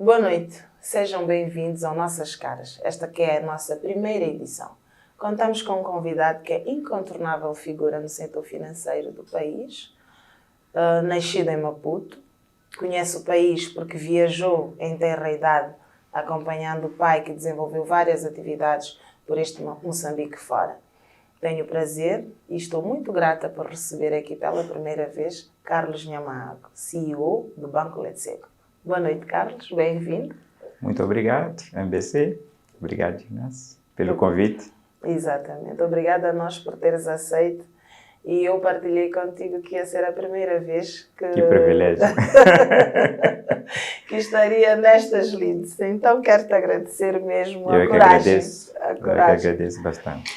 Boa noite, sejam bem-vindos ao Nossas Caras. Esta que é a nossa primeira edição. Contamos com um convidado que é incontornável figura no setor financeiro do país, nascido em Maputo, conhece o país porque viajou em tenra idade acompanhando o pai que desenvolveu várias atividades por este Moçambique fora. Tenho o prazer e estou muito grata por receber aqui pela primeira vez Carlos Nhamago, CEO do Banco Letshego. Boa noite, Carlos. Bem-vindo. Muito obrigado, MBC. Obrigado, Inácio, pelo convite. Exatamente. Obrigada a nós por teres aceito. E eu partilhei contigo que ia ser a primeira vez Que privilégio. que estaria nestas leads. Então, quero-te agradecer mesmo Eu a coragem. agradeço. Eu que agradeço bastante.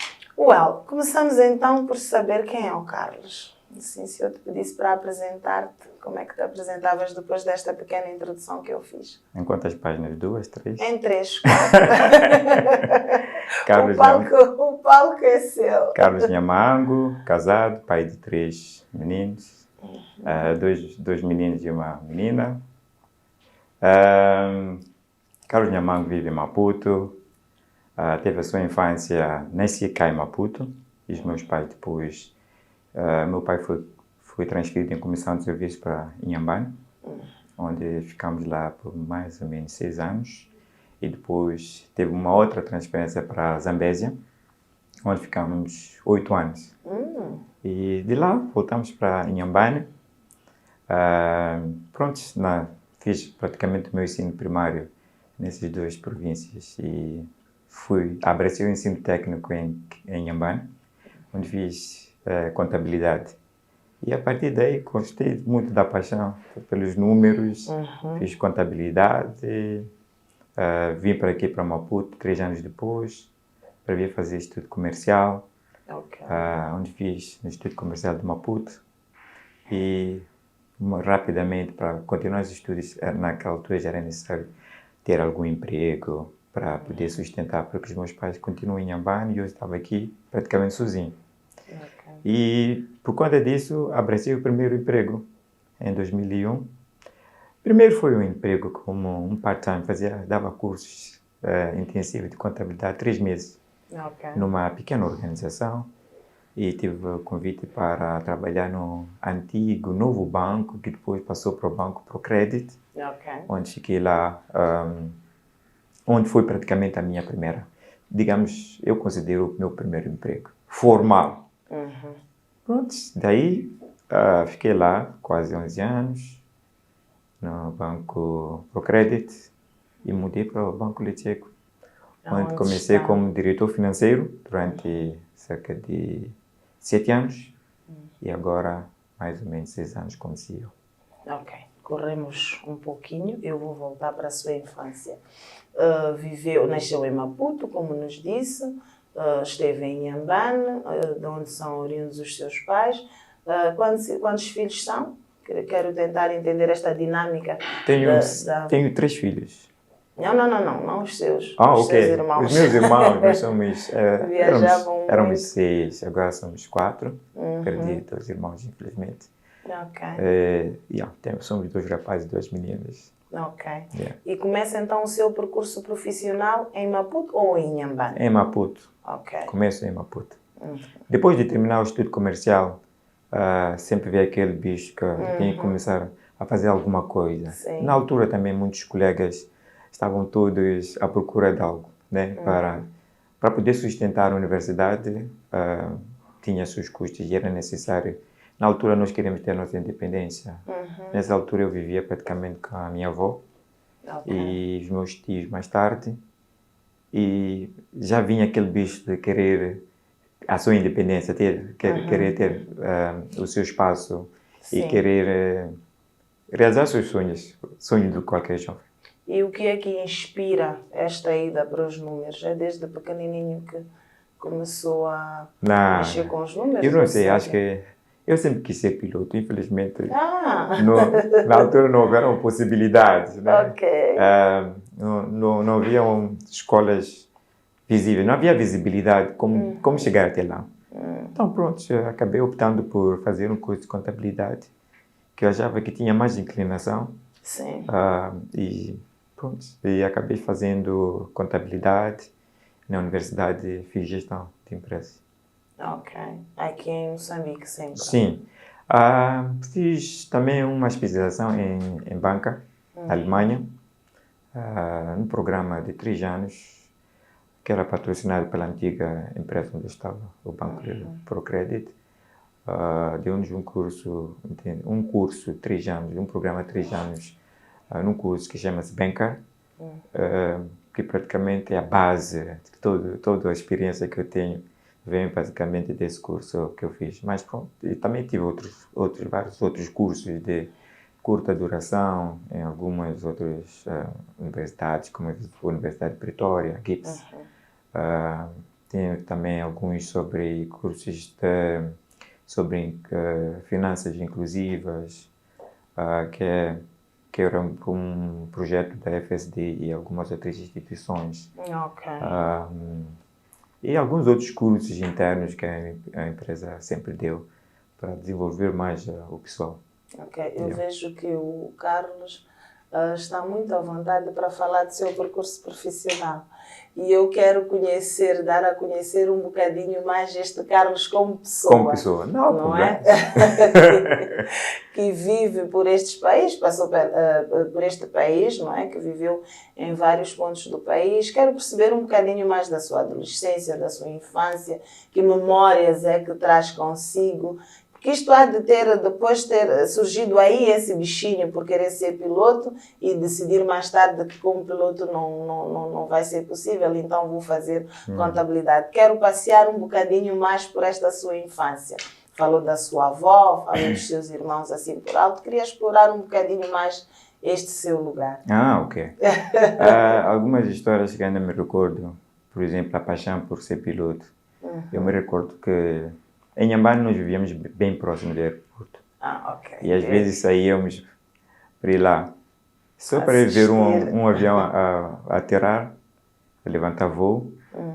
Começamos então por saber quem é o Carlos. Assim, se eu te pedisse para apresentar-te, como é que te apresentavas depois desta pequena introdução que eu fiz? Em quantas páginas? 2, 3? Em 3, 4. Carlos o palco é seu. Carlos Nhamago, casado, pai de 3 meninos, dois meninos e uma menina. Carlos Nhamago vive em Maputo, teve a sua infância, nasci cá em Maputo, e os meus pais depois... meu pai foi transferido em comissão de serviço para Inhambane, onde ficamos lá por mais ou menos 6 anos. E depois teve uma outra transferência para Zambésia, onde ficamos 8 anos. E de lá voltamos para Inhambane. Fiz praticamente o meu ensino primário nessas 2 províncias e abracei o ensino técnico em Inhambane, onde fiz contabilidade. E a partir daí gostei muito da paixão pelos números, fiz contabilidade, vim para aqui para Maputo 3 anos depois, para vir fazer estudo comercial, onde fiz no Instituto Comercial de Maputo. E rapidamente, para continuar os estudos, naquela altura já era necessário ter algum emprego para poder sustentar, porque os meus pais continuam em Inhambane e eu estava aqui praticamente sozinho. E, por conta disso, abracei o primeiro emprego em 2001. Primeiro foi um emprego como um part-time, dava cursos intensivos de contabilidade 3 meses, numa pequena organização. E tive o convite para trabalhar no antigo, novo banco, que depois passou para o Banco ProCredit, onde fiquei lá, onde foi praticamente a minha primeira, digamos, eu considero o meu primeiro emprego formal. Pronto, daí fiquei lá quase 11 anos no Banco ProCredit e mudei para o Banco Letshego, onde comecei como diretor financeiro durante cerca de 7 anos e agora mais ou menos 6 anos como CEO. Corremos um pouquinho, eu vou voltar para a sua infância. Nasceu em Maputo, como nos disse, esteve em Inhambane, de onde são oriundos os seus pais. Quantos filhos são? Quero tentar entender esta dinâmica. Tenho 3 filhos. Não os seus. Os seus irmãos. Os meus irmãos, nós somos... éramos muito. 6, agora somos 4. Perdi 2 irmãos, infelizmente. Somos 2 rapazes e 2 meninas. E começa então o seu percurso profissional em Maputo ou em Inhambane? Em Maputo. Começo em Maputo. Depois de terminar o estudo comercial, sempre veio aquele bicho que tinha que começar a fazer alguma coisa. Sim. Na altura também muitos colegas estavam todos à procura de algo, né? Para poder sustentar a universidade, tinha seus custos e era necessário. Na altura nós queríamos ter a nossa independência. Nessa altura eu vivia praticamente com a minha avó e os meus tios mais tarde. E já vinha aquele bicho de querer a sua independência, querer ter o seu espaço. Sim. E querer realizar seus sonhos, sonhos de qualquer jovem. E o que é que inspira esta ida para os números? É desde pequenininho que começou a mexer com os números? Eu não sei, acho que eu sempre quis ser piloto, infelizmente. Na altura não houveram possibilidades, né? Não haviam escolas visíveis, não havia visibilidade como chegar até lá. Então pronto, eu acabei optando por fazer um curso de contabilidade, que eu achava que tinha mais inclinação. Sim. E pronto, e acabei fazendo contabilidade. Na universidade fiz gestão de empresas. Ok. Aqui em Moçambique sempre? Sim. Fiz também uma especialização em banca, na Alemanha, num programa de 3 anos, que era patrocinado pela antiga empresa onde eu estava, o Banco Procredit. Deu-nos um curso, 3 anos, um programa de 3 anos, num curso que chama-se Banker, que praticamente é a base de toda a experiência que eu tenho, vem basicamente desse curso que eu fiz. Mas pronto, e também tive vários outros cursos de curta duração em algumas outras universidades, como a Universidade de Pretória, GIPS. Tenho também alguns sobre cursos sobre finanças inclusivas, que era um projeto da FSD e algumas outras instituições. Ok. E alguns outros cursos internos que a empresa sempre deu para desenvolver mais o pessoal. Ok, eu vejo que o Carlos está muito à vontade para falar do seu percurso profissional. E eu quero dar a conhecer um bocadinho mais este Carlos como pessoa. Como pessoa, não é? Que vive por estes países, passou por este país, não é? Que viveu em vários pontos do país. Quero perceber um bocadinho mais da sua adolescência, da sua infância, que memórias é que traz consigo. Porque isto há de depois ter surgido aí esse bichinho por querer ser piloto e decidir mais tarde que como piloto não vai ser possível, então vou fazer contabilidade. Quero passear um bocadinho mais por esta sua infância. Falou da sua avó, falou dos seus irmãos assim por alto. Queria explorar um bocadinho mais este seu lugar. Ok. Algumas histórias que ainda me recordo, por exemplo, a paixão por ser piloto. Eu me recordo que em Inhambane nós vivíamos bem próximo do aeroporto. Ok. E às vezes saíamos para ir lá, só para ver um avião a aterrar, a levantar voo.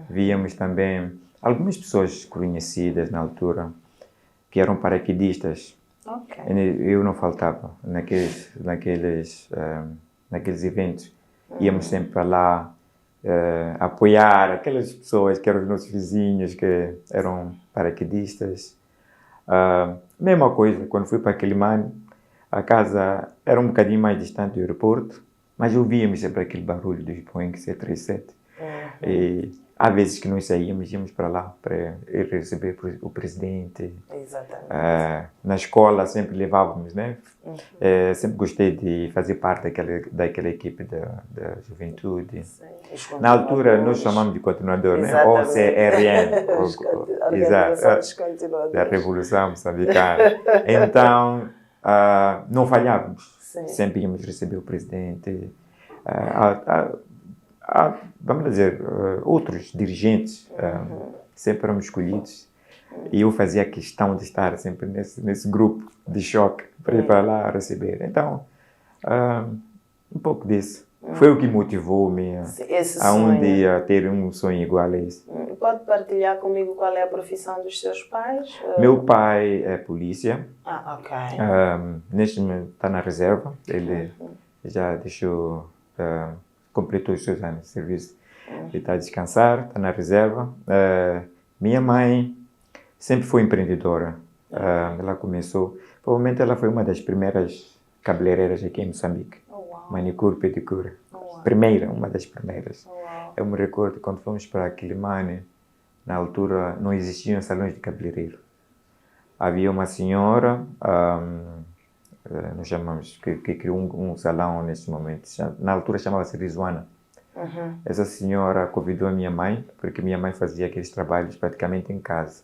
Víamos também algumas pessoas conhecidas na altura, que eram paraquedistas. Ok. Eu não faltava naqueles eventos. Íamos sempre para lá apoiar aquelas pessoas que eram os nossos vizinhos, que eram paraquedistas. Mesma coisa, quando fui para Quelimane, a casa era um bocadinho mais distante do aeroporto, mas ouvíamos sempre aquele barulho dos Boeing 737. E há vezes que nós íamos para lá para ir receber o presidente. Exatamente. Na escola sempre levávamos, né? Sempre gostei de fazer parte daquela equipe da juventude. Sim, na altura nós chamamos de continuador, né? Ou CRN. Organização dos Continuadores. Da Revolução Moçambicana. Então, não falhávamos. Sim. Sempre íamos receber o presidente. Vamos dizer, outros dirigentes sempre éramos escolhidos. E eu fazia questão de estar sempre nesse grupo de choque para ir para lá receber. Então, um pouco disso. Foi o que motivou-me a um dia ter um sonho igual a esse. Pode partilhar comigo qual é a profissão dos seus pais? Meu pai é polícia. Ok. Neste momento está na reserva. Ele já completou os seus anos de serviço. Ele está a descansar, está na reserva. Minha mãe sempre foi empreendedora. Ela começou... Provavelmente ela foi uma das primeiras cabeleireiras aqui em Moçambique. Manicure, pedicure. Uma das primeiras. Eu me recordo quando fomos para Quelimane, na altura não existiam salões de cabeleireiro. Havia uma senhora, nós chamamos, que criou um salão nesse momento. Na altura chamava-se Rizwana. Essa senhora convidou a minha mãe, porque minha mãe fazia aqueles trabalhos praticamente em casa.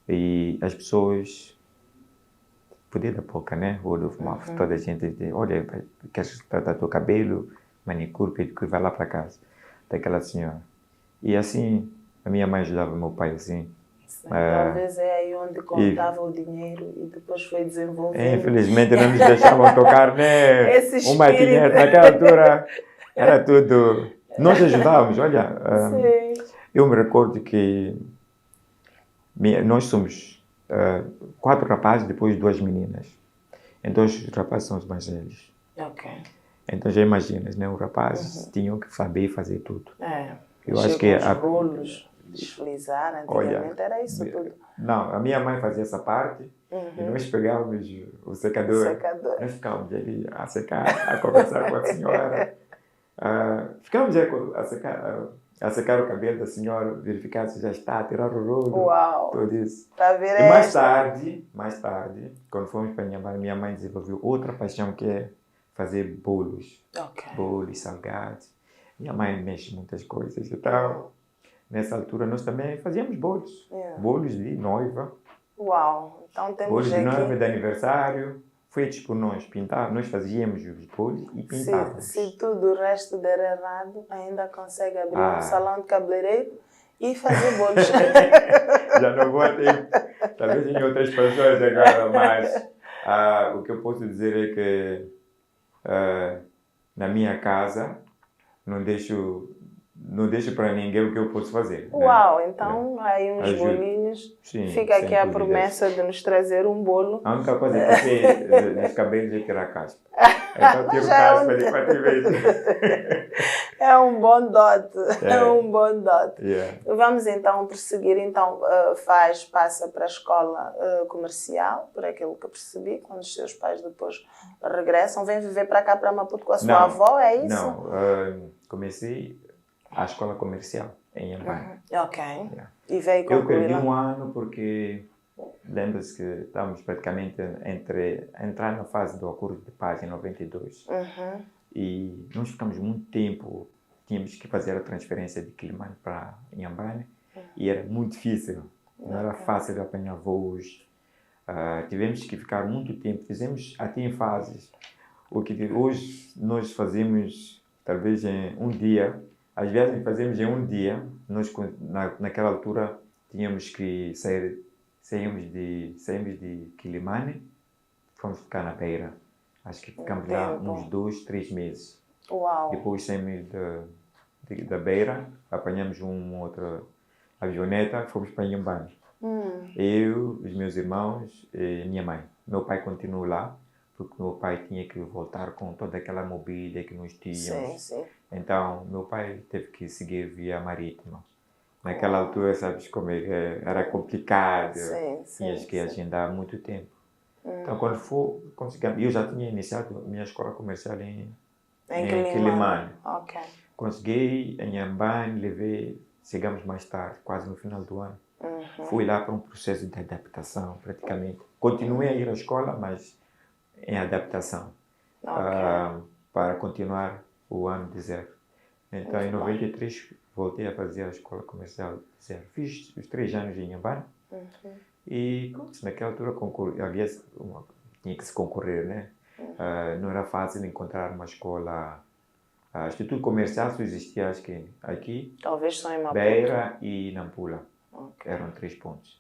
E as pessoas, poder da pouca, né? Word of mouth. Toda a gente diz, olha, queres tratar teu cabelo, manicure, pedicure, vai lá para casa daquela senhora. E assim, a minha mãe ajudava meu pai assim. Talvez é aí onde contava o dinheiro e depois foi desenvolvendo. Infelizmente não nos deixavam tocar, né? Uma dinheiro. Naquela altura era tudo... Nós ajudávamos, olha. Eu me recordo que nós somos 4 rapazes, depois 2 meninas. Então os rapazes são os mais velhos. Ok. Então já imaginas, né? Os rapazes tinham que saber fazer tudo. Eu Mexer acho que com os rolos, deslizar, antigamente era isso tudo. Não, a minha mãe fazia essa parte e nós pegávamos o secador. Nós ficávamos ali a secar, a conversar com a senhora. Ficávamos a secar o cabelo da senhora, verificar se já está, tirar o rolo, Uau! tudo isso. Para ver E mais tarde, quando fomos para minha mãe desenvolveu outra paixão que é fazer bolos. Bolos, salgados. Minha mãe mexe muitas coisas. Então, nessa altura, nós também fazíamos bolos. Bolos de noiva. Uau! Então temos bolos de noiva, aqui... de aniversário, feitos por nós. Nós fazíamos os bolos e pintávamos. Se tudo o resto der errado, ainda consegue abrir um salão de cabeleireiro e fazer bolos. Já não vou ter, talvez em outras pessoas agora, mas o que eu posso dizer é que na minha casa não deixo para ninguém o que eu posso fazer. Uau, né? então aí uns bolinhos. Sim, fica aqui a promessa de nos trazer um bolo. A única coisa que eu nos cabelos é tirar a caspa. Então tiro caspa de 4 vezes. É um bom dote. É um bom dote. Yeah. Vamos então prosseguir. Então passa para a escola comercial, por aquilo que eu percebi, quando os seus pais depois regressam. Vem viver para cá, para Maputo, com a sua avó, é isso? Não, comecei a escola comercial em Inhambane. Ok. Yeah. E veio concluir. Eu perdi um ano porque lembra-se que estávamos praticamente entrar na fase do acordo de paz em 92. E nós ficamos muito tempo, tínhamos que fazer a transferência de Quilimane para Inhambane e era muito difícil, não era fácil de apanhar voos. Tivemos que ficar muito tempo, fizemos até em fases. O que hoje nós fazemos talvez em um dia, às vezes fazemos em um dia. Nós naquela altura tínhamos que saímos de Quilimane, fomos ficar na Beira. Acho que ficamos lá uns 2, 3 meses. Uau. Depois saímos da Beira, apanhamos uma outra avioneta, fomos para Inhambane. Eu, os meus irmãos e minha mãe. Meu pai continuou lá, porque meu pai tinha que voltar com toda aquela mobília que nós tínhamos. Sim. Então, meu pai teve que seguir via marítima. Naquela altura, sabes como era complicado. Tinhas que agendar muito tempo. Então, quando conseguimos... Eu já tinha iniciado minha escola comercial em Quilimane. Ok. Consegui em Inhambane, chegamos mais tarde, quase no final do ano. Fui lá para um processo de adaptação, praticamente. Continuei a ir à escola, mas em adaptação. Para continuar o ano de zero. Então, em 93, voltei a fazer a escola comercial de zero. Fiz os 3 anos em Inhambane. E naquela altura tinha que se concorrer, né? Não era fácil encontrar uma escola. Instituto Comercial só existia, acho que aqui, talvez só em Maputo, Beira e Nampula. Eram 3 pontos.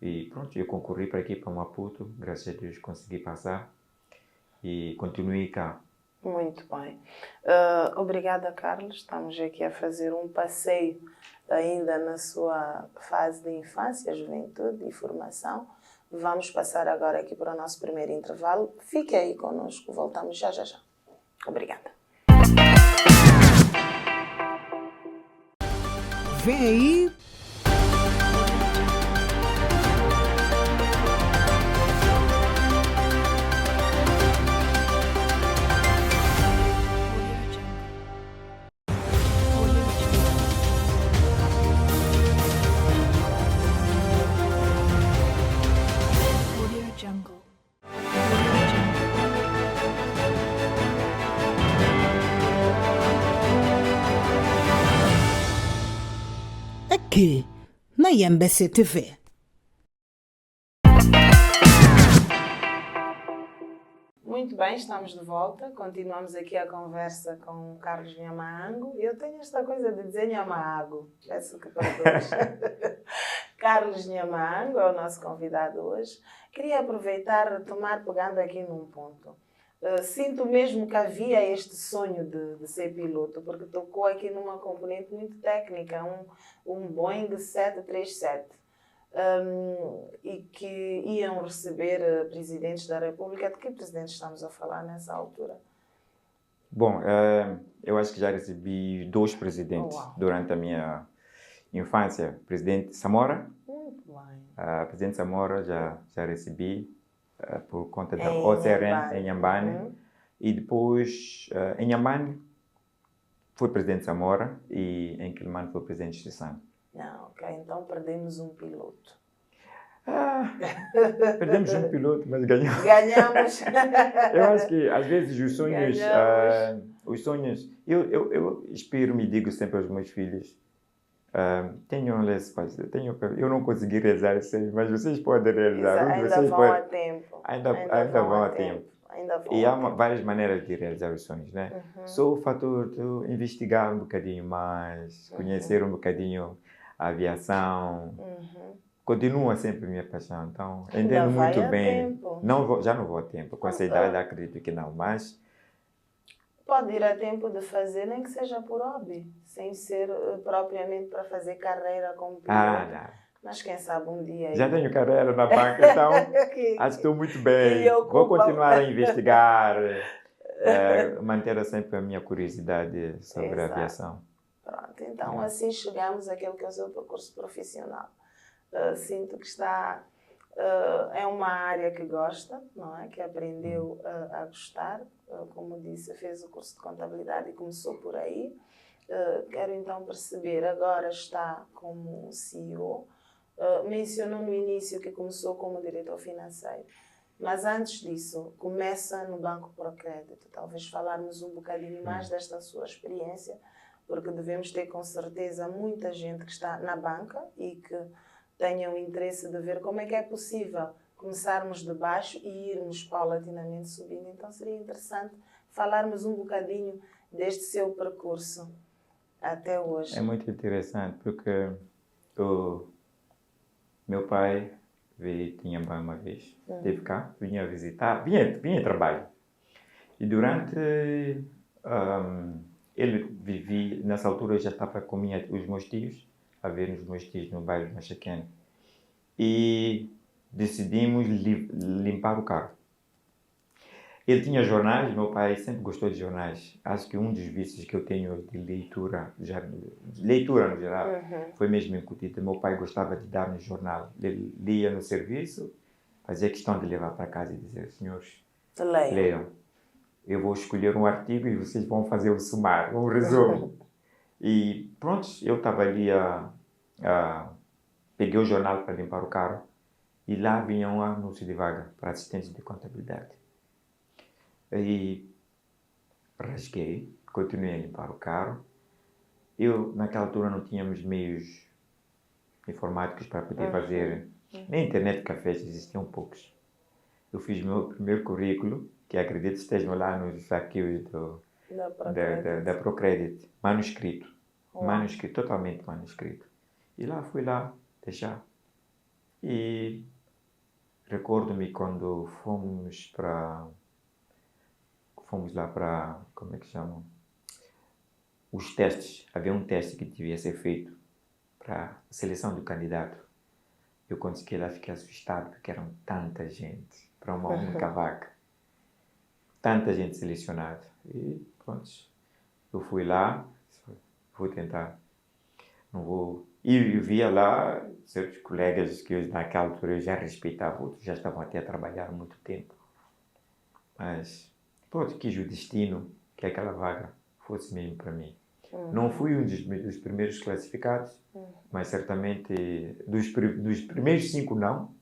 E pronto, eu concorri para aqui, para Maputo. Graças a Deus consegui passar e continuei cá. Muito bem. Obrigada, Carlos. Estamos aqui a fazer um passeio ainda na sua fase de infância, juventude e formação. Vamos passar agora aqui para o nosso primeiro intervalo. Fique aí conosco, voltamos já. Obrigada. Vem aí. Aqui, na MBC TV. Muito bem, estamos de volta. Continuamos aqui a conversa com o Carlos Nhamaango. Eu tenho esta coisa de dizer Nhamaango. Peço que perdoes. Carlos Nhamaango é o nosso convidado hoje. Queria aproveitar, retomar, pegando aqui num ponto. Sinto mesmo que havia este sonho de ser piloto, porque tocou aqui numa componente muito técnica, um Boeing 737, e que iam receber presidentes da República. De que presidente estamos a falar nessa altura? Bom, eu acho que já recebi 2 presidentes Uau. durante a minha infância. Presidente Samora, Muito bem. Presidente Samora já recebi por conta da Em OCRN Inhambane. em Inhambane. Uhum. E depois, em Inhambane, foi presidente Samora e em Quelimane foi presidente Chissano. Não, ok. Então perdemos um piloto. Perdemos um piloto, mas ganhamos. Ganhamos. Eu acho que às vezes os sonhos, Ganhamos. eu espero, me digo sempre aos meus filhos, eu não consegui realizar isso, mas vocês podem realizar. Ainda vão a tempo. Ainda vão a tempo. Ainda vão E a há tempo. várias maneiras de realizar os sonhos, né? Só o fator de investigar um bocadinho mais, conhecer um bocadinho a aviação, continua sempre a minha paixão. Então, entendo vai muito a bem. tempo. Já não vou a tempo. Com essa idade, acredito que não, mas Pode ir a tempo de fazer, nem que seja por hobby, sem ser propriamente para fazer carreira como piloto. não. Mas quem sabe um dia... Já tenho carreira na banca, então acho que estou muito bem. Vou continuar a investigar, manter sempre a minha curiosidade sobre a aviação. Pronto, então assim chegamos àquele que é o seu percurso profissional. Sinto que é uma área que gosta, não é? Que aprendeu a gostar. Como disse, fez o curso de contabilidade e começou por aí. Quero então perceber, agora está como CEO. Mencionou no início que começou como diretor financeiro, mas antes disso começa no Banco Procrédito. Talvez falarmos um bocadinho mais desta sua experiência, porque devemos ter com certeza muita gente que está na banca e que tenha o interesse de ver como é que é possível começarmos de baixo e irmos paulatinamente subindo. Então seria interessante falarmos um bocadinho deste seu percurso até hoje. É muito interessante porque meu pai veio, tinha uma vez, esteve cá, vinha visitar, vinha a trabalho. E durante, ele vivia, nessa altura eu já estava com os meus tios, a ver os meus tios no bairro de Machaquene. E decidimos limpar o carro. Ele tinha jornais, meu pai sempre gostou de jornais. Acho que um dos vícios que eu tenho de leitura no geral, foi mesmo incutido. Meu pai gostava de dar no jornal. Ele lia no serviço, fazia questão de levar para casa e dizer: senhores, leiam. Eu vou escolher um artigo e vocês vão fazer o sumário, um resumo. E pronto, eu estava ali, peguei o jornal para limpar o carro e lá vinha um anúncio de vaga para assistente de contabilidade. Aí rasguei, continuei a limpar o carro. Naquela altura não tínhamos meios informáticos para poder fazer, nem internet de cafés, existiam poucos. Eu fiz meu primeiro currículo, que acredito estejam lá nos arquivos da Procrédito, manuscrito. Manuscrito, totalmente manuscrito. E fui lá deixar. E recordo-me quando fomos lá para, como é que chamam? Os testes. Havia um teste que devia ser feito para a seleção do candidato. Eu quando cheguei lá fiquei assustado porque eram tanta gente para uma única vaga. Tanta gente selecionada. E pronto, eu fui lá, vou tentar. Não vou... E eu via lá certos colegas que eu, naquela altura eu já respeitava, outros já estavam até a trabalhar há muito tempo. Mas pronto, quis o destino que aquela vaga fosse mesmo para mim. Não fui um dos primeiros classificados, mas certamente dos primeiros 5 não,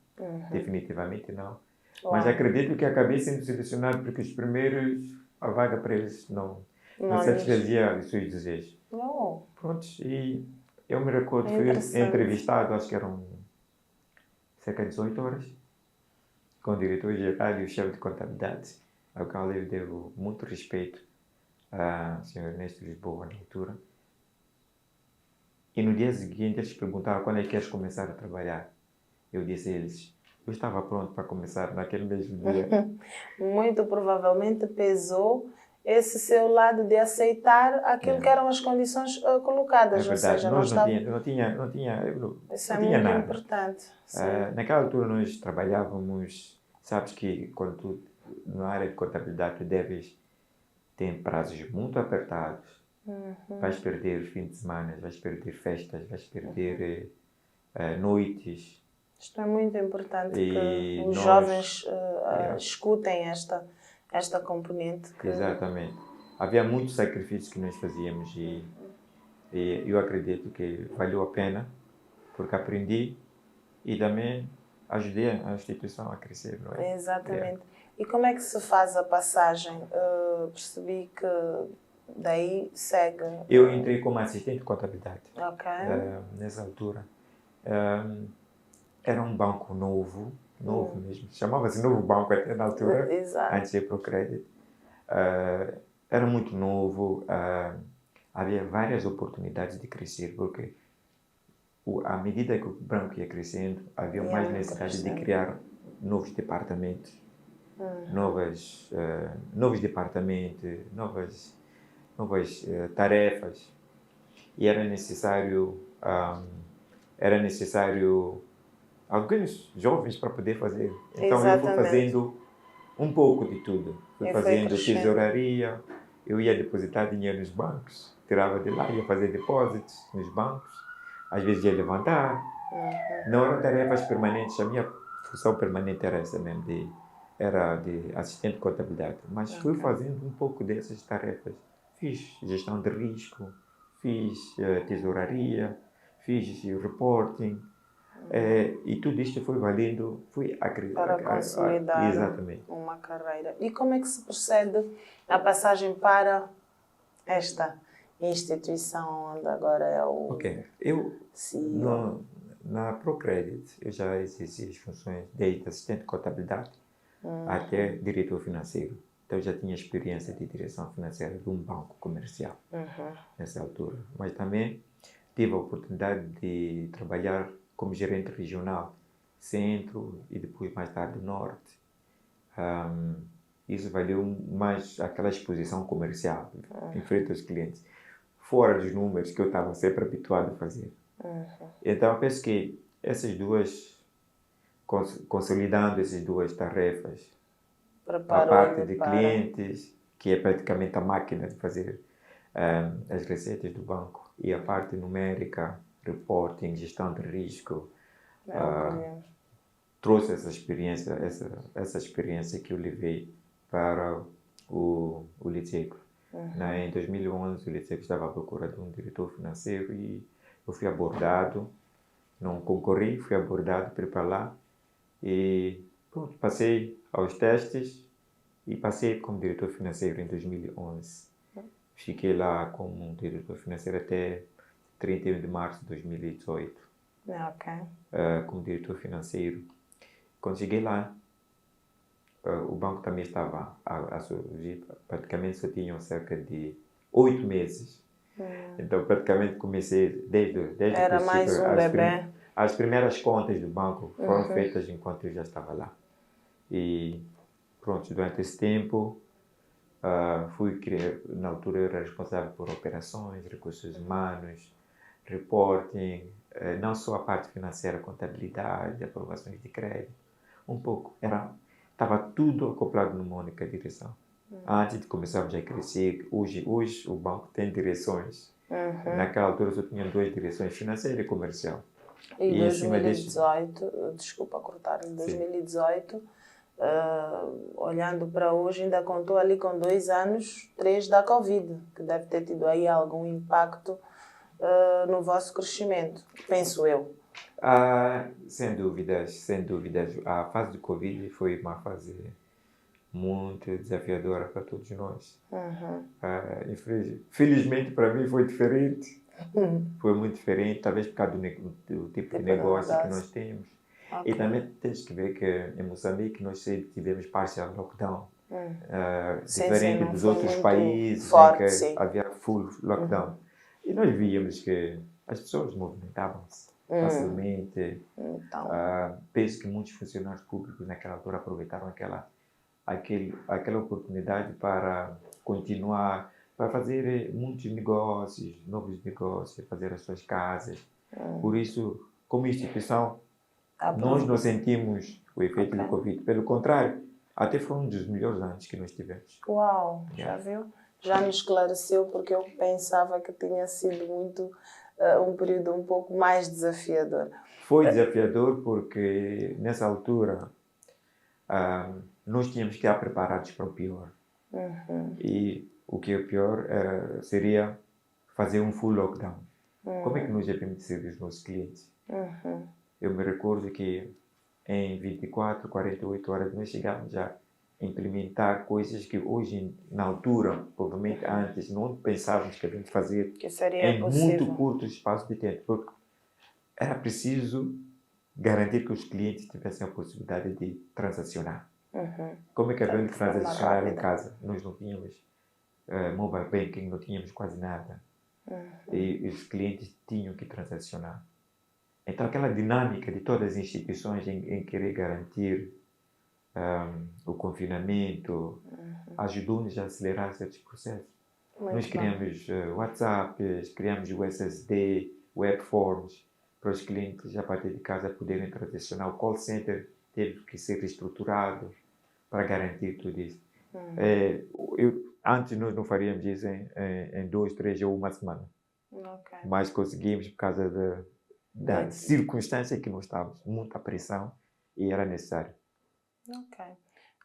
definitivamente não. Mas acredito que acabei sendo selecionado porque os primeiros, a vaga para eles não satisfazia os seus desejos. Pronto, e eu me recordo, fui entrevistado, acho que eram cerca de 18 horas, com o diretor-geral e o chefe de contabilidade, ao qual eu devo muito respeito a Sr. Ernesto Lisboa, na altura. E no dia seguinte eles perguntaram quando é que queres começar a trabalhar. Eu disse a eles, eu estava pronto para começar naquele mesmo dia. Muito provavelmente pesou esse seu lado de aceitar aquilo que eram as condições colocadas. É verdade, ou seja, não tinha isso não é tinha muito nada. importante. Naquela altura nós trabalhávamos, sabes que quando tu, na área de contabilidade, tu deves tem prazos muito apertados. Vais perder fim de semana, vais perder festas, vais perder noites. Isto é muito importante E que os nós- jovens Yeah. escutem esta componente. Que... Exatamente. Havia muitos sacrifícios que nós fazíamos e eu acredito que valeu a pena, porque aprendi e também ajudei a instituição a crescer, não é? Exatamente. Yeah. E como é que se faz a passagem? Percebi que daí segue... Eu entrei como assistente de contabilidade Ok. nessa altura. Era um banco novo mesmo. Chamava-se Novo Banco até na altura, Exato. antes de ir para o crédito. Era muito novo, havia várias oportunidades de crescer, porque à medida que o banco ia crescendo, havia Ia mais muito necessidade de crescendo. criar novos departamentos, novos departamentos, novas tarefas, e era necessário alguns jovens para poder fazer. Então eu fui Exatamente. fazendo um pouco de tudo. Fui E foi fazendo crescendo. tesouraria, eu ia depositar dinheiro nos bancos, tirava de lá, ia fazer depósitos nos bancos, às vezes ia levantar. Não eram tarefas permanentes, a minha função permanente era essa mesmo, era de assistente de contabilidade. Mas fui fazendo um pouco dessas tarefas. Fiz gestão de risco, fiz tesouraria, fiz reporting. E tudo isto foi valendo, Para consolidar exatamente. uma carreira. E como é que se procede a passagem para esta instituição onde agora é o Ok, eu CEO? na ProCredit eu já exerci as funções desde assistente de contabilidade até diretor financeiro. Então eu já tinha experiência de direção financeira de um banco comercial nessa altura. Mas também tive a oportunidade de trabalhar como gerente regional, centro e depois mais tarde norte. Isso valeu mais aquela exposição comercial em frente aos clientes, fora dos números que eu estava sempre habituado a fazer. Então eu penso que essas duas, consolidando essas duas tarefas, a parte de clientes, que é praticamente a máquina de fazer as receitas do banco, e a parte numérica, reporting, gestão de risco, trouxe essa experiência que eu levei para o Litseco. Em 2011, o Litseco estava à procura de um diretor financeiro e eu fui abordado, não concorri, fui abordado para lá e pronto, passei aos testes e passei como diretor financeiro em 2011. Fiquei lá como diretor financeiro até 31 de março de 2018. Como diretor financeiro. Quando cheguei lá, o banco também estava a surgir, praticamente só tinham cerca de 8 meses. Então, praticamente comecei desde Era o mais princípio. um bebê. As primeiras contas do banco foram feitas enquanto eu já estava lá. E pronto, durante esse tempo, na altura eu era responsável por operações, recursos humanos, reporting, não só a parte financeira, contabilidade, aprovações de crédito, um pouco. Estava tudo acoplado numa única direção. Antes de começarmos a crescer, hoje o banco tem direções. Naquela altura só tinha 2 direções, financeira e comercial. E em 2018, desculpa cortar, em 2018, olhando para hoje, ainda contou ali com 2 anos, 3 da Covid, que deve ter tido aí algum impacto no vosso crescimento, penso eu. Sem dúvidas. A fase de Covid foi uma fase muito desafiadora para todos nós. Felizmente para mim foi diferente. Foi muito diferente, talvez por causa do tipo de negócio que nós temos. E também tens que ver que em Moçambique nós sempre tivemos parcial lockdown. Diferente dos outros países forte, em que havia full lockdown. E nós víamos que as pessoas movimentavam-se facilmente. Então. Penso que muitos funcionários públicos naquela altura aproveitaram aquela oportunidade para continuar, para fazer muitos negócios, novos negócios, fazer as suas casas. Por isso, como instituição, nós não sentimos o efeito do Covid. Pelo contrário, até foi um dos melhores anos que nós tivemos. Uau, já viu? Já me esclareceu, porque eu pensava que tinha sido muito um período um pouco mais desafiador. Foi desafiador porque, nessa altura, nós tínhamos que estar preparados para o pior. E o que é pior seria fazer um full lockdown. Como é que nós devemos servir os nossos clientes? Eu me recordo que em 24, 48 horas nós chegávamos a implementar coisas que hoje, na altura, provavelmente antes, não pensávamos que devemos fazer Que seria em possível. muito curto espaço de tempo. Porque era preciso garantir que os clientes tivessem a possibilidade de transacionar. Como é que havemos de forma transacionar em rápida. casa? Nós não tínhamos mobile banking, não tínhamos quase nada. E os clientes tinham que transacionar. Então, aquela dinâmica de todas as instituições em querer garantir o confinamento ajudou-nos a acelerar certos processos. Muito Nós bom. criamos WhatsApp, criamos USSD, webforms, para os clientes a partir de casa poderem transacionar. O call center teve que ser reestruturado para garantir tudo isso. Antes nós não faríamos isso em 2, 3 ou uma semana. Ok. Mas conseguimos por causa da circunstância que nós estávamos, muita pressão, e era necessário. Ok.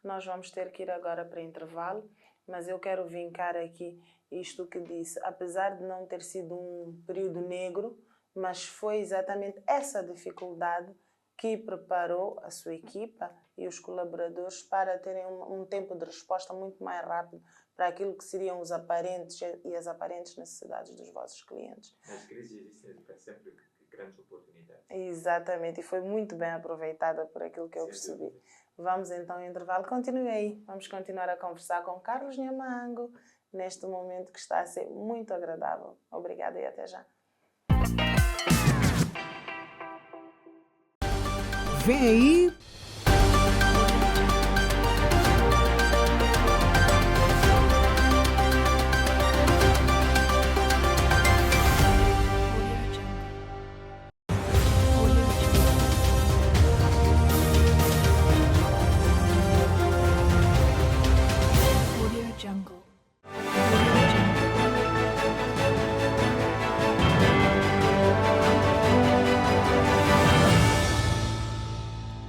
Nós vamos ter que ir agora para intervalo, mas eu quero vincar aqui isto que disse. Apesar de não ter sido um período negro, mas foi exatamente essa dificuldade que preparou a sua equipa e os colaboradores para terem um tempo de resposta muito mais rápido para aquilo que seriam os aparentes e as aparentes necessidades dos vossos clientes. Nas crises existem sempre grandes oportunidades. Exatamente, e foi muito bem aproveitada por aquilo que eu percebi. Vamos então ao intervalo. Continue aí. Vamos continuar a conversar com Carlos Nhamango neste momento que está a ser muito agradável. Obrigada e até já. Vem aí.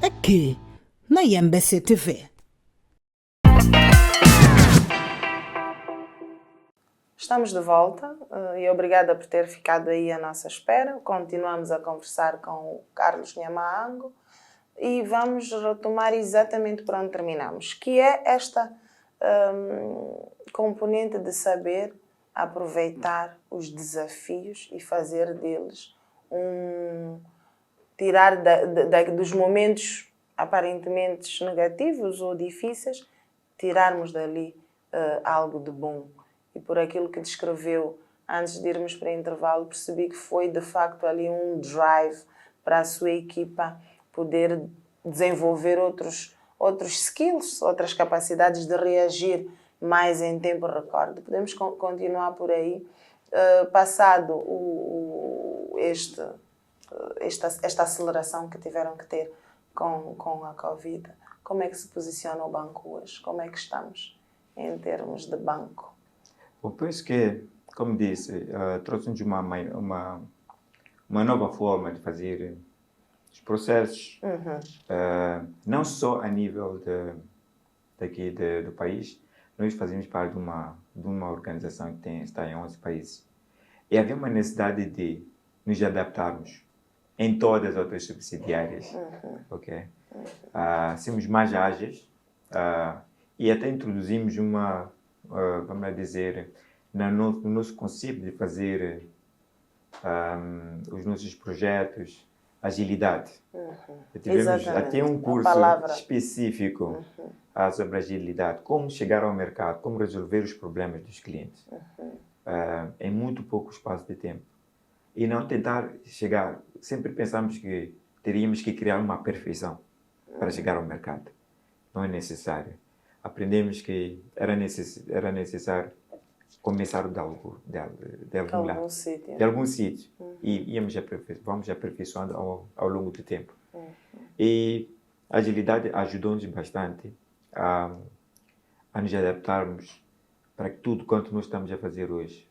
Aqui, na MBC TV. Estamos de volta e obrigada por ter ficado aí à nossa espera. Continuamos a conversar com o Carlos Nhamango e vamos retomar exatamente por onde terminamos, que é esta componente de saber aproveitar os desafios e fazer deles tirar dos momentos aparentemente negativos ou difíceis, tirarmos dali algo de bom. E por aquilo que descreveu antes de irmos para o intervalo, percebi que foi de facto ali um drive para a sua equipa poder desenvolver outros skills, outras capacidades de reagir mais em tempo recorde. Podemos continuar por aí. Passado esta aceleração que tiveram que ter com a Covid, como é que se posiciona o banco hoje? Como é que estamos em termos de banco? Eu penso que, como disse, trouxe-nos uma nova forma de fazer os processos, não só a nível daqui do país. Nós fazemos parte de uma organização que está em 11 países. E havia uma necessidade de nos adaptarmos em todas as outras subsidiárias. Okay? Sermos mais ágeis e até introduzimos vamos dizer, no nosso conceito de fazer os nossos projetos, agilidade. Tivemos até um curso específico sobre agilidade, como chegar ao mercado, como resolver os problemas dos clientes em muito pouco espaço de tempo. E não tentar chegar, sempre pensamos que teríamos que criar uma perfeição para chegar ao mercado. Não é necessário. Aprendemos que era necessário começar de algum sítio. E vamos aperfeiçoando ao longo do tempo. E a agilidade ajudou-nos bastante a nos adaptarmos para que tudo quanto nós estamos a fazer hoje.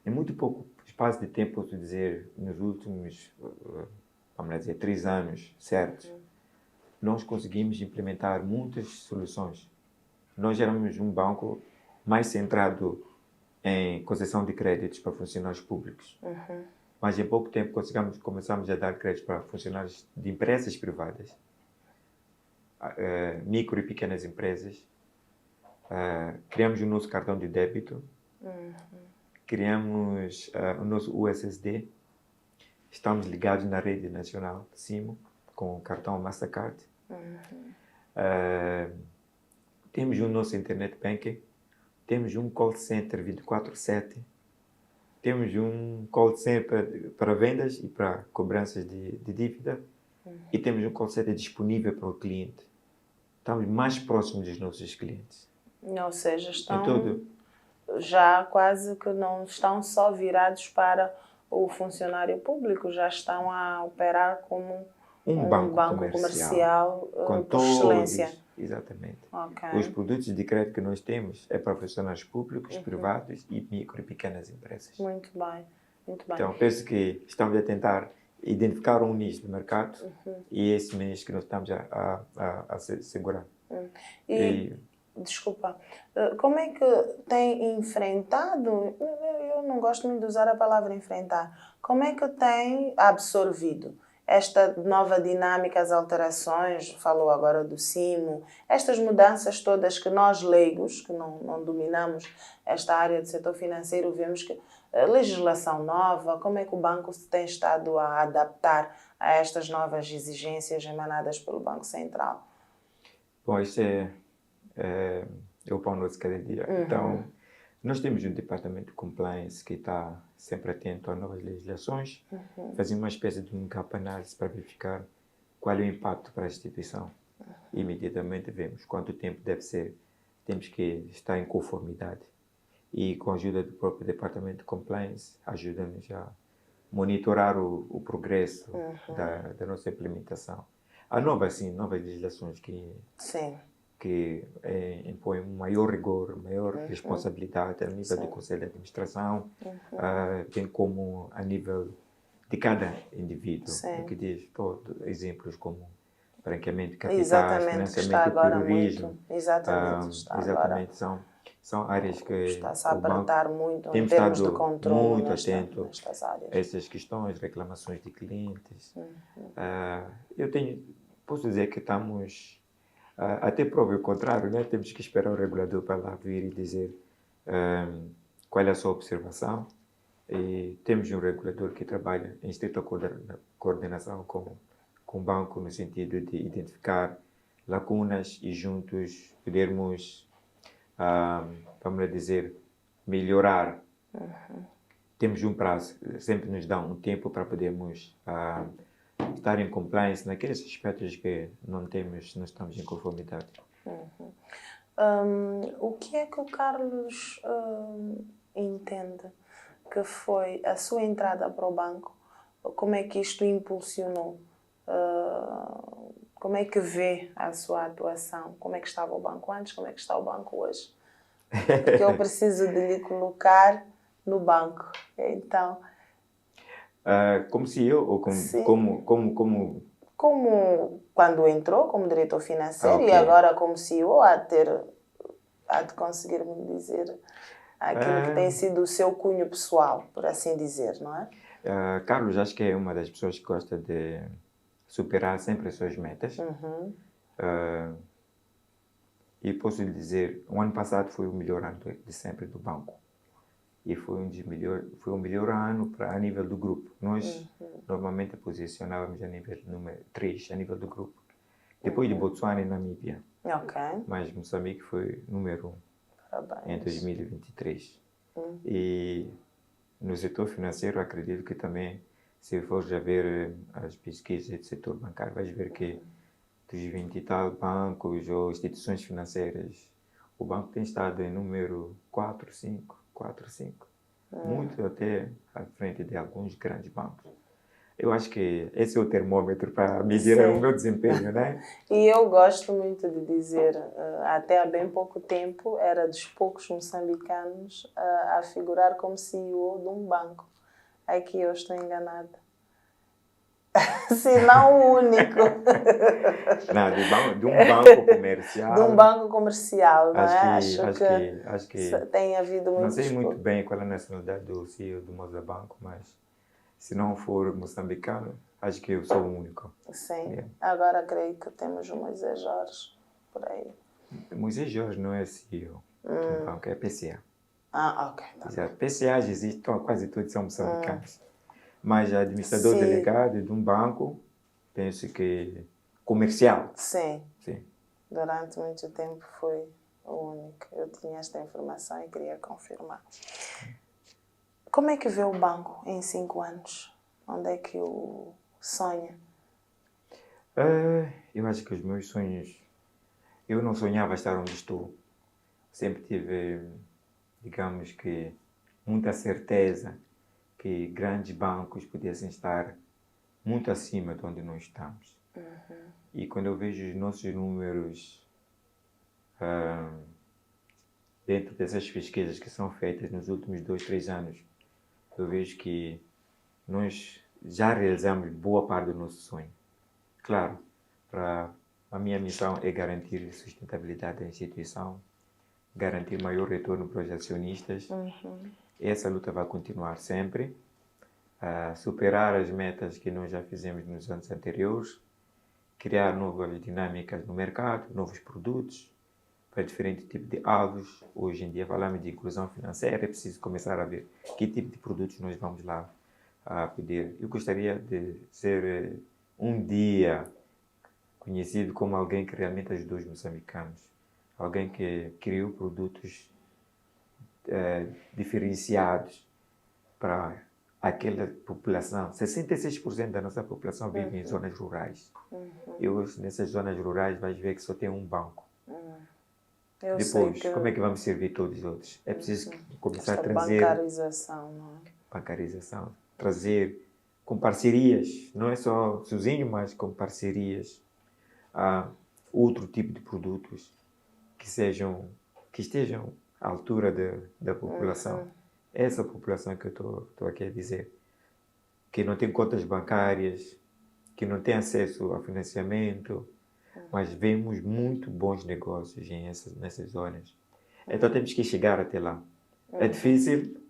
Em muito pouco espaço de tempo, posso dizer, nos últimos, vamos dizer, 3 anos, certo? Nós conseguimos implementar muitas soluções. Nós éramos um banco mais centrado em concessão de créditos para funcionários públicos. Mas em pouco tempo começamos a dar créditos para funcionários de empresas privadas, micro e pequenas empresas. Criamos o nosso cartão de débito, criamos o nosso USSD, estamos ligados na rede nacional de Simo com o cartão Mastercard. Temos o nosso Internet Banking, temos um call center 24/7, temos um call center para vendas e para cobranças de dívida e temos um call center disponível para o cliente. Estamos mais próximos dos nossos clientes. Ou seja, estão já quase que não estão só virados para o funcionário público, já estão a operar como um banco comercial com por excelência. Exatamente. Okay. Os produtos de crédito que nós temos é para funcionários públicos, privados e micro e pequenas empresas. Muito bem, muito bem. Então, penso que estamos a tentar identificar um nicho de mercado e é esse nicho que nós estamos a segurar. Desculpa, como é que tem enfrentado, eu não gosto muito de usar a palavra enfrentar, como é que tem absorvido esta nova dinâmica, as alterações, falou agora do Simo, estas mudanças todas que nós leigos, que não dominamos esta área do setor financeiro, vemos que legislação nova, como é que o banco se tem estado a adaptar a estas novas exigências emanadas pelo Banco Central? Bom, isso é o pão nosso cada dia. Então, nós temos um departamento de compliance que está sempre atento a novas legislações, fazemos uma espécie de um gap análise para verificar qual é o impacto para a instituição. Imediatamente vemos quanto tempo deve ser, temos que estar em conformidade. E com a ajuda do próprio departamento de compliance, ajuda-nos a monitorar o progresso da nossa implementação. Há novas legislações que impõem um maior rigor, maior responsabilidade a nível do Conselho de Administração, bem como a nível de cada indivíduo. Que diz exemplos como branqueamento de capitais, financiamento de terrorismo. Exatamente. São áreas que está-se a apertar muito em termos de controle muito atento nestas áreas. A essas questões, reclamações de clientes. Posso dizer que estamos até prova o contrário, né? Temos que esperar o regulador para lá vir e dizer qual é a sua observação. E temos um regulador que trabalha em estrita coordenação com o banco no sentido de identificar lacunas e juntos podermos, vamos dizer, melhorar. Temos um prazo, sempre nos dá um tempo para podermos estar em compliance naqueles aspectos que não estamos em conformidade. O que é que o Carlos entende que foi a sua entrada para o banco? Como é que isto impulsionou? Como é que vê a sua atuação? Como é que estava o banco antes? Como é que está o banco hoje? Porque eu preciso de lhe colocar no banco. Então... como CEO ou como quando entrou como diretor financeiro e agora como CEO há de conseguir me dizer aquilo que tem sido o seu cunho pessoal, por assim dizer, não é? Carlos, acho que é uma das pessoas que gosta de superar sempre as suas metas. E posso lhe dizer, o ano passado foi o melhor ano de sempre do banco. E foi o melhor ano a nível do grupo. Nós normalmente posicionávamos a nível número 3, a nível do grupo. Depois de Botsuana e Namíbia. Mas Moçambique foi número 1 em 2023. E no setor financeiro, acredito que também, se for já ver as pesquisas do setor bancário, vais ver que dos 20 e tal bancos ou instituições financeiras, o banco tem estado em número 4, 5. Muito até à frente de alguns grandes bancos. Eu acho que esse é o termômetro para medir Sim. o meu desempenho, né? E eu gosto muito de dizer, até há bem pouco tempo, era dos poucos moçambicanos a figurar como CEO de um banco. Aqui eu estou enganada. Se não o único. Não, de um banco comercial. De um banco comercial, não é? Acho que tem havido não muitos... sei muito bem qual é a nacionalidade do CEO do Mozabanco, mas se não for moçambicano, acho que eu sou o único. Sim. Yeah. Agora creio que temos o Moisés Jorge por aí. Moisés Jorge não é CEO do banco, é PCA. Ah, ok. Tá. Exato. PCA já existe, quase todos são moçambicanos. Mas administrador Sim. delegado de um banco, penso que comercial. Sim. Sim. Durante muito tempo foi o único. Eu tinha esta informação e queria confirmar. Como é que vê o banco em 5 anos? Onde é que o sonha? Eu acho que os meus sonhos... Eu não sonhava estar onde estou. Sempre tive, digamos que, muita certeza que grandes bancos pudessem estar muito acima de onde nós estamos. E quando eu vejo os nossos números dentro dessas pesquisas que são feitas nos últimos 2, 3 anos, eu vejo que nós já realizamos boa parte do nosso sonho. Claro, a minha missão é garantir sustentabilidade da instituição, garantir maior retorno para os acionistas. Essa luta vai continuar sempre. Superar as metas que nós já fizemos nos anos anteriores, criar novas dinâmicas no mercado, novos produtos para diferentes tipos de alvos. Hoje em dia falamos de inclusão financeira, é preciso começar a ver que tipo de produtos nós vamos lá pedir. Eu gostaria de ser um dia conhecido como alguém que realmente ajudou os moçambicanos, alguém que criou produtos diferenciados para aquela população. 66% da nossa população vive em zonas rurais. E hoje, nessas zonas rurais, vais ver que só tem um banco. Eu Depois, sei que como é que vamos servir todos os outros? É preciso começar a esta trazer... bancarização, não é? Bancarização. Trazer com parcerias, não é só sozinho, mas com parcerias, outro tipo de produtos que estejam à altura da população. Essa população que eu estou aqui a dizer, que não tem contas bancárias, que não tem acesso a financiamento, mas vemos muito bons negócios nessas zonas. Então temos que chegar até lá. É difícil,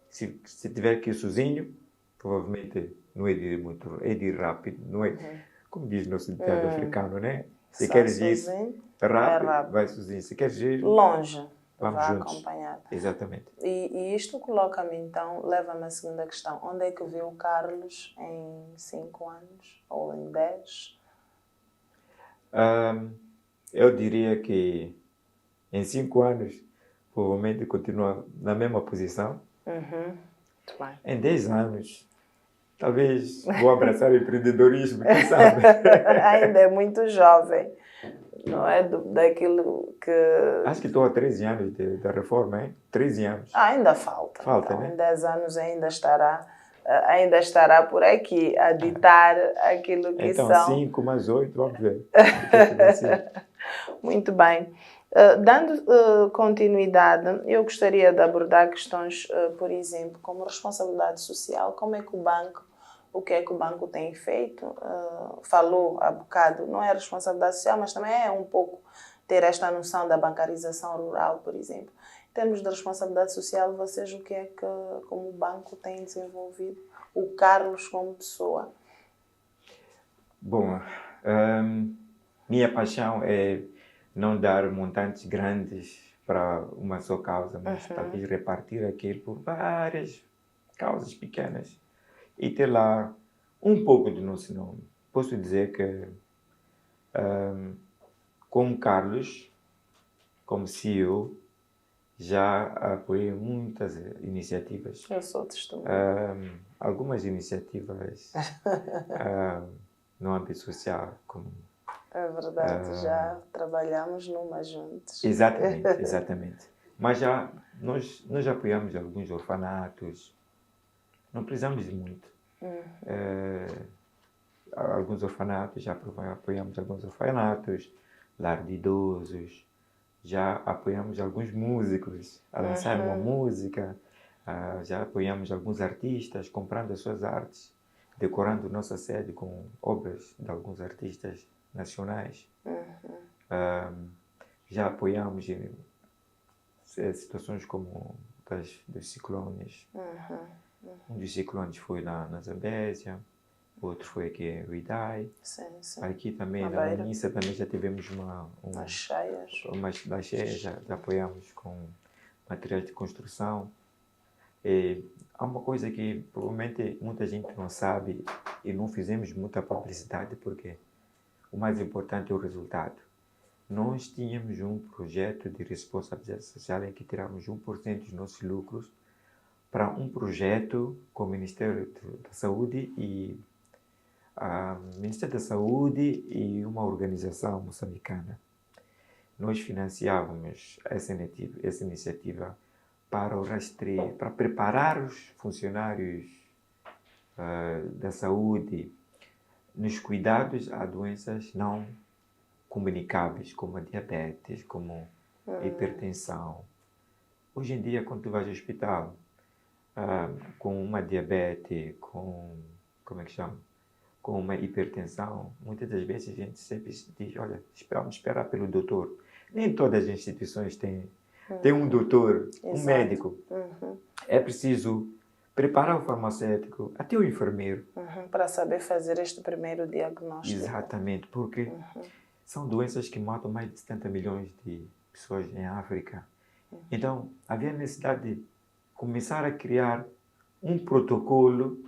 se tiver que ir sozinho, provavelmente não é de ir muito, é de ir rápido, não é, como diz o nosso ditado africano, né? Se Só queres ir sozinho, rápido, vai sozinho. Se queres ir longe, vamos vá juntos. acompanhado. Exatamente. E isto coloca-me então, leva-me à segunda questão. Onde é que vê o Carlos em 5 anos ou em 10? Eu diria que em 5 anos provavelmente continua na mesma posição. Muito bem. Em 10 anos, talvez vou abraçar o empreendedorismo, quem sabe? Ainda é muito jovem, não é daquilo que... Acho que estou há 13 anos da reforma, hein? 13 anos. Ainda falta. Falta, então, né? Em 10 anos ainda estará por aqui a ditar aquilo que Então, são... 5 mais 8, vamos ver. O que é que vai ser? Muito bem. Dando continuidade, eu gostaria de abordar questões, por exemplo, como responsabilidade social. O que é que o banco tem feito? Falou há bocado, não é responsabilidade social, mas também é um pouco ter esta noção da bancarização rural, por exemplo. Em termos de responsabilidade social, vocês o que é que, como banco, tem desenvolvido? O Carlos como pessoa? Bom, minha paixão é não dar montantes grandes para uma só causa, mas talvez repartir aquilo por várias causas pequenas e ter lá um pouco do nosso nome. Posso dizer que, como Carlos, como CEO, já apoiei muitas iniciativas. Eu sou testemunha. Algumas iniciativas no âmbito social, como... É verdade, já trabalhamos numa juntos. Exatamente, exatamente. Mas nós apoiamos alguns orfanatos. Não precisamos de muito. Alguns orfanatos, já apoiamos alguns orfanatos, lar de idosos, já apoiamos alguns músicos a lançar uma música, já apoiamos alguns artistas comprando as suas artes, decorando nossa sede com obras de alguns artistas nacionais. Já apoiamos em situações como dos ciclones. Um dos ciclones foi lá na Zambésia, outro foi aqui em Uidai. Aqui também na Manissa também já tivemos as cheias. Das cheias, já apoiamos com materiais de construção. Há uma coisa que provavelmente muita gente não sabe e não fizemos muita publicidade, porque o mais importante é o resultado. Nós tínhamos um projeto de responsabilidade social em que tiramos 1% dos nossos lucros para um projeto com o Ministério da Saúde e Ministério da Saúde e uma organização moçambicana. Nós financiávamos essa iniciativa para o rastreio, para preparar os funcionários da saúde nos cuidados a doenças não comunicáveis, como a diabetes, como a hipertensão. Hoje em dia, quando tu vais ao hospital com uma diabetes, como é que chama? Com uma hipertensão, muitas das vezes a gente sempre diz, olha, vamos esperar pelo doutor. Nem todas as instituições têm um doutor, um médico. É preciso preparar o farmacêutico, até o enfermeiro. Para saber fazer este primeiro diagnóstico. Exatamente, porque são doenças que matam mais de 70 milhões de pessoas em África. Então, havia necessidade de começar a criar um protocolo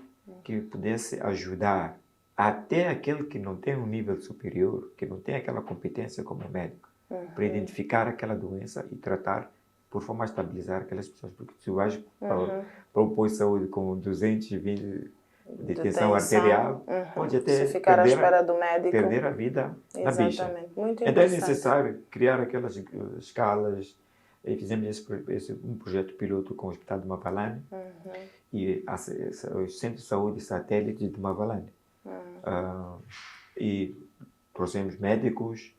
que pudesse ajudar até aquele que não tem um nível superior, que não tem aquela competência como médico, para identificar aquela doença e tratar por forma a estabilizar aquelas pessoas. Porque se vais para o posto de saúde com 220 de tensão arterial, pode até se ficar à espera do médico, perder a vida na bicha. Muito então é necessário criar aquelas escalas. E fizemos um projeto piloto com o Hospital de Mavalane e o Centro de Saúde Satélite de Mavalane. E trouxemos médicos,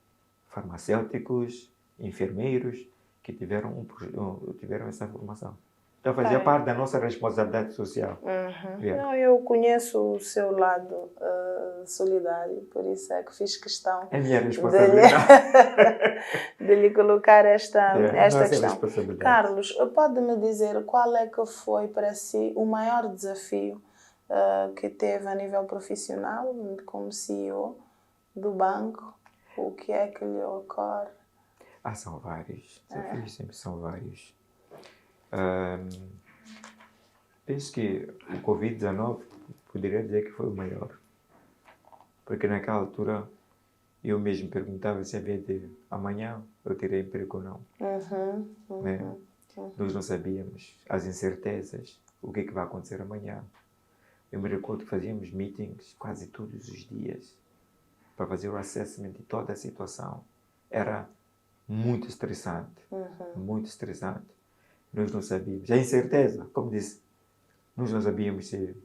farmacêuticos, enfermeiros que tiveram essa formação. Então fazia parte da nossa responsabilidade social. Não, eu conheço o seu lado solidário, por isso é que fiz questão é minha responsabilidade de lhe colocar esta questão. Carlos, pode-me dizer qual é que foi para si o maior desafio que teve a nível profissional, como CEO do banco? O que é que lhe ocorre? São vários. Desafios sempre são vários. Penso que o Covid-19 poderia dizer que foi o maior. Porque naquela altura eu mesmo perguntava se havia de amanhã eu terei emprego ou não. Né? Nós não sabíamos as incertezas, o que é que vai acontecer amanhã. Eu me recordo que fazíamos meetings quase todos os dias para fazer o assessment de toda a situação. Era muito estressante, muito estressante. Nós não sabíamos. A incerteza, como disse, nós não sabíamos se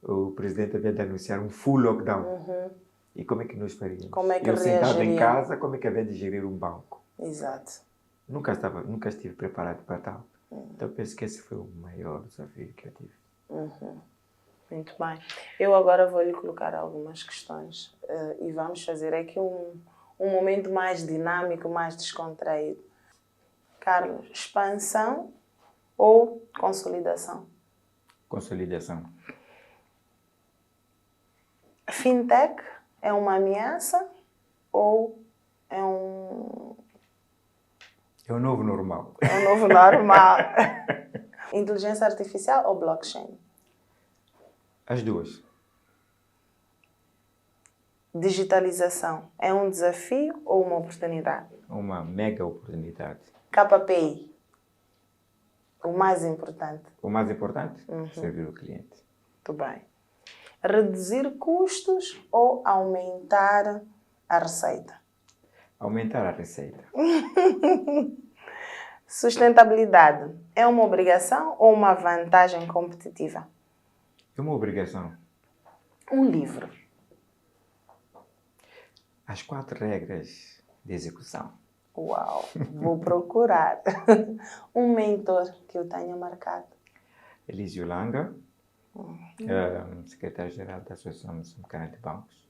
o presidente havia de anunciar um full lockdown. E como é que nós faríamos? Como é que eu sentado em reagiria? casa, como é que havia de gerir um banco? Exato. Nunca estive preparado para tal. Então penso que esse foi o maior desafio que eu tive. Muito bem. Eu agora vou lhe colocar algumas questões e vamos fazer aqui um momento mais dinâmico, mais descontraído. Carlos, expansão ou consolidação? Consolidação. Fintech é uma ameaça ou é um... É o novo normal. É o novo normal. Inteligência artificial ou blockchain? As duas. Digitalização é um desafio ou uma oportunidade? Uma mega oportunidade. KPI, o mais importante. O mais importante? Servir o cliente. Muito bem. Reduzir custos ou aumentar a receita? Aumentar a receita. Sustentabilidade é uma obrigação ou uma vantagem competitiva? É uma obrigação. Um livro. As 4 regras de execução. Uau, vou procurar. Um mentor que eu tenha marcado. Elísio Langa, secretário-geral da Associação Moçambicana de Bancos.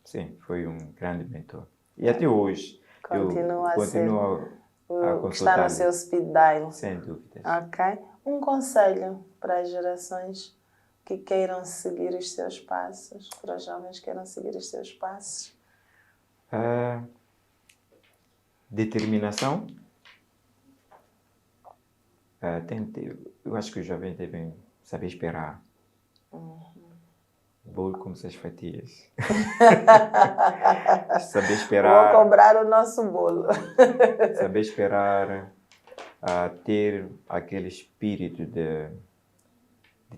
Sim, foi um grande mentor. E até hoje Continua eu continuo a que está no consultar. seu speed dial. Sem dúvidas. Ok. Um conselho para as gerações que queiram seguir os seus passos, para os jovens que queiram seguir os seus passos. Determinação. Eu acho que os jovens devem saber esperar. Bolo como 6 fatias. Saber esperar. Vou cobrar o nosso bolo. Saber esperar, ter aquele espírito de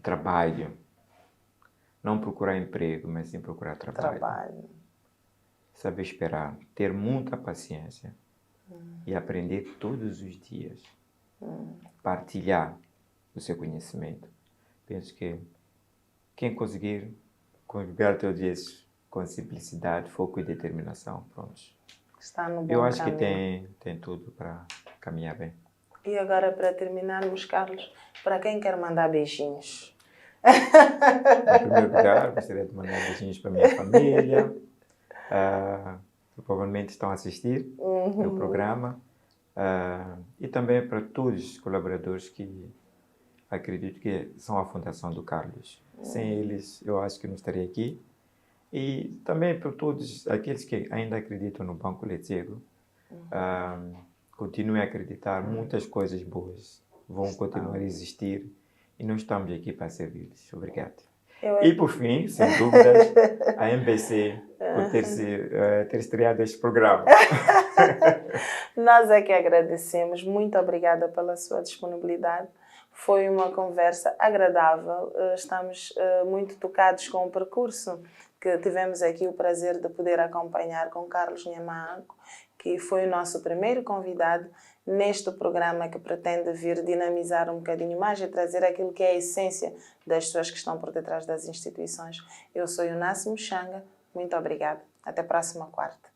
trabalho. Não procurar emprego, mas sim procurar trabalho. Saber esperar, ter muita paciência e aprender todos os dias. Partilhar o seu conhecimento. Penso que quem conseguir conjugar todos esses com simplicidade, foco e determinação, prontos. Está no bom Eu acho caminho. que tem tudo para caminhar bem. E agora, para terminarmos, Carlos, para quem quer mandar beijinhos? Em primeiro lugar, gostaria de mandar beijinhos para a minha família, que provavelmente estão a assistir o programa, e também para todos os colaboradores que acredito que são a fundação do Carlos. Sem eles, eu acho que não estaria aqui. E também para todos aqueles que ainda acreditam no Banco Letshego, continuem a acreditar, muitas coisas boas vão continuar a existir e nós estamos aqui para servi-los. Obrigado. E por fim, sem dúvidas, a MBC por ter estreado este programa. Nós é que agradecemos. Muito obrigada pela sua disponibilidade. Foi uma conversa agradável. Estamos muito tocados com o percurso que tivemos aqui o prazer de poder acompanhar com Carlos Nhamaco, que foi o nosso primeiro convidado neste programa que pretende vir dinamizar um bocadinho mais e trazer aquilo que é a essência das pessoas que estão por detrás das instituições. Eu sou Eunice Muxanga. Muito obrigada. Até a próxima quarta.